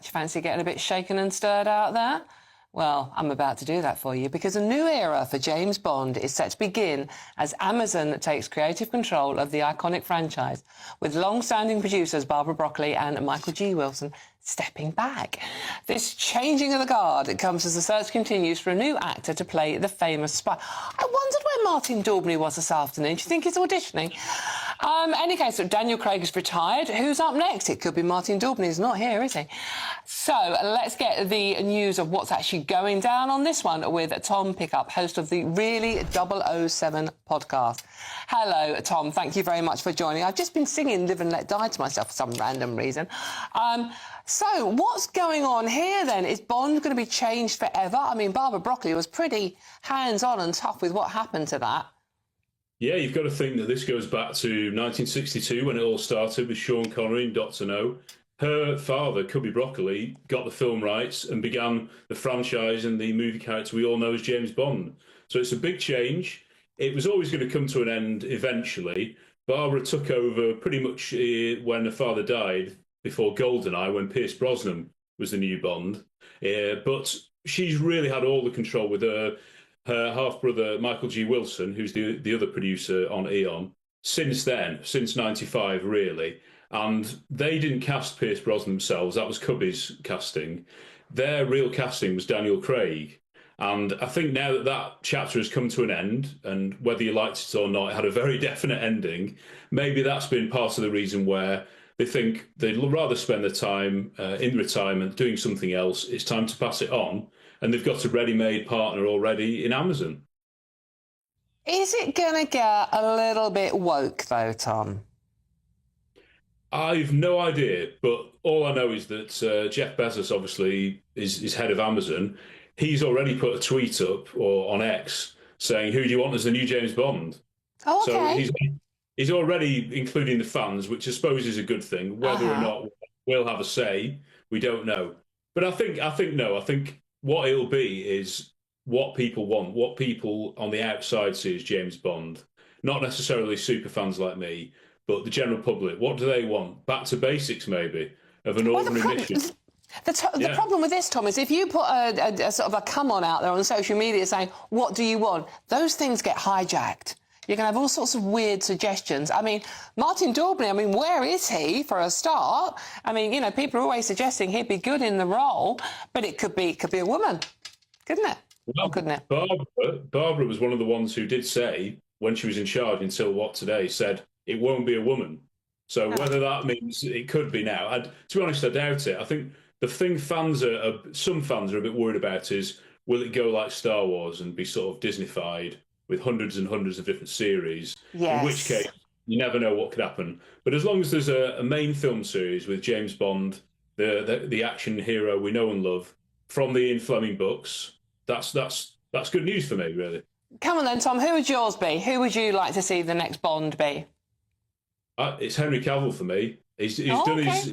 you fancy getting a bit shaken and stirred out there? Well, I'm about to do that for you because a new era for James Bond is set to begin as Amazon takes creative control of the iconic franchise, with long-standing producers Barbara Broccoli and Michael G. Wilson stepping back. This changing of the guard comes as the search continues for a new actor to play the famous spy. I wondered where Martin Daubney was this afternoon. Do you think he's auditioning? Any case, Daniel Craig is retired. Who's up next? It could be Martin Daubney. He's not here, is he? So let's get the news of what's actually going down on this one with Tom Pickup, host of the Really 007 podcast. Hello, Tom. Thank you very much for joining. I've just been singing Live and Let Die to myself for some random reason. So what's going on here, then? Is Bond going to be changed forever? I mean, Barbara Broccoli was pretty hands-on and tough with what happened to that. Yeah, you've got to think that this goes back to 1962 when it all started with Sean Connery and Dr. No. Her father, Cubby Broccoli, got the film rights and began the franchise and the movie character we all know as James Bond. So it's a big change. It was always going to come to an end eventually. Barbara took over pretty much when her father died, before GoldenEye, when Pierce Brosnan was the new Bond. But she's really had all the control with her half-brother, Michael G. Wilson, who's the other producer on Eon, since then, since 95, really. And they didn't cast Pierce Brosnan themselves. That was Cubby's casting. Their real casting was Daniel Craig. And I think now that that chapter has come to an end, and whether you liked it or not, it had a very definite ending, maybe that's been part of the reason where they think they'd rather spend their time in retirement doing something else. It's time to pass it on. And they've got a ready-made partner already in Amazon. Is it going to get a little bit woke, though, Tom? I've no idea, but all I know is that Jeff Bezos, obviously, is head of Amazon. He's already put a tweet up or on X saying, "Who do you want as the new James Bond?" Oh, okay. So he's already including the fans, which I suppose is a good thing. Whether or not we'll have a say, we don't know. But I think what it'll be is what people want, what people on the outside see as James Bond. Not necessarily super fans like me, but the general public. What do they want? Back to basics, maybe, of an ordinary mission. The problem with this, Tom, is if you put a sort of a come on out there on social media saying, what do you want? Those things get hijacked. You're going to have all sorts of weird suggestions. I mean, Martin Daubney, I mean, where is he for a start? I mean, you know, people are always suggesting he'd be good in the role, but it could be a woman, couldn't it? Well, or couldn't it? Barbara was one of the ones who did say, when she was in charge until what today, said it won't be a woman. So whether that means it could be now, to be honest, I doubt it. I think the thing some fans are a bit worried about is, will it go like Star Wars and be sort of Disneyfied with hundreds and hundreds of different series? Yes. In which case, you never know what could happen. But as long as there's a main film series with James Bond, the action hero we know and love, from the Ian Fleming books, that's good news for me, really. Come on then, Tom, who would yours be? Who would you like to see the next Bond be? It's Henry Cavill for me. He's done his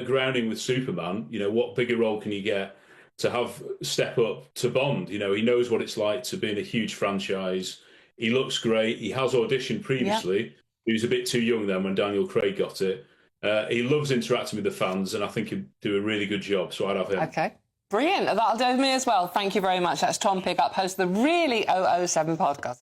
grounding with Superman. You know, what bigger role can you get to have step up to Bond? You know, he knows what it's like to be in a huge franchise. He looks great. He has auditioned previously. Yep. He was a bit too young then when Daniel Craig got it. He loves interacting with the fans, and I think he'd do a really good job, so I'd have him. OK. Brilliant. That'll do me as well. Thank you very much. That's Tom Pickup, host of the Really 007 podcast.